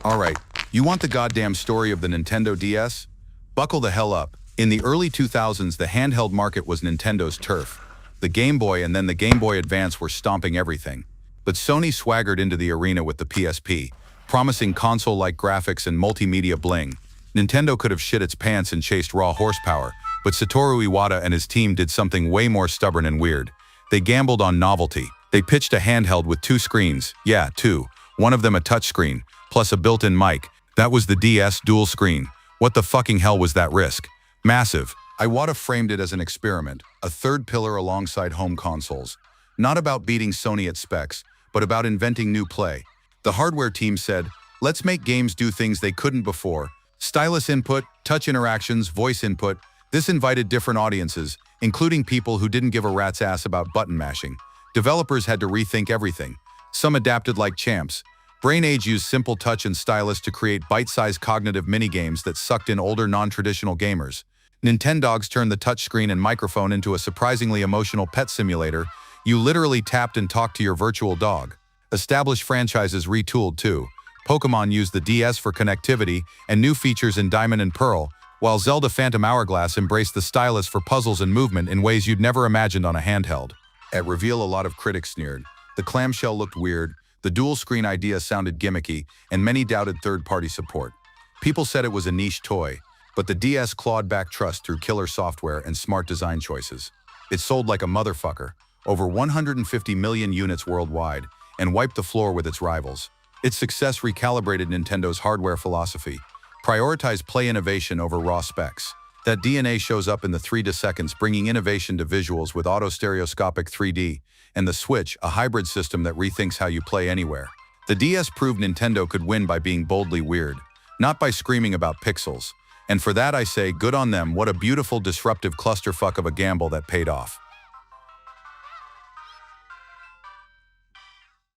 Alright, you want the goddamn story of the Nintendo DS? Buckle the hell up. In the early 2000s, the handheld market was Nintendo's turf. The Game Boy and then the Game Boy Advance were stomping everything. But Sony swaggered into the arena with the PSP, promising console-like graphics and multimedia bling. Nintendo could have shit its pants and chased raw horsepower, but Satoru Iwata and his team did something way more stubborn and weird. They gambled on novelty. They pitched a handheld with two screens. Yeah, two. One of them a touchscreen, plus a built-in mic. That was the DS dual screen. What the fucking hell was that risk? Massive. Iwata framed it as an experiment, a third pillar alongside home consoles. Not about beating Sony at specs, but about inventing new play. The hardware team said, let's make games do things they couldn't before. Stylus input, touch interactions, voice input. This invited different audiences, including people who didn't give a rat's ass about button mashing. Developers had to rethink everything. Some adapted like champs. Brain Age used simple touch and stylus to create bite-sized cognitive minigames that sucked in older non-traditional gamers. Nintendogs turned the touchscreen and microphone into a surprisingly emotional pet simulator. You literally tapped and talked to your virtual dog. Established franchises retooled too. Pokémon used the DS for connectivity and new features in Diamond and Pearl, while Zelda Phantom Hourglass embraced the stylus for puzzles and movement in ways you'd never imagined on a handheld. At reveal, a lot of critics sneered. The clamshell looked weird, the dual-screen idea sounded gimmicky, and many doubted third-party support. People said it was a niche toy, but the DS clawed back trust through killer software and smart design choices. It sold like a motherfucker, over 150 million units worldwide, and wiped the floor with its rivals. Its success recalibrated Nintendo's hardware philosophy. Prioritize play innovation over raw specs. That DNA shows up in the 3D seconds, bringing innovation to visuals with auto-stereoscopic 3D, and the Switch, a hybrid system that rethinks how you play anywhere. The DS proved Nintendo could win by being boldly weird, not by screaming about pixels. And for that I say, good on them. What a beautiful disruptive clusterfuck of a gamble that paid off.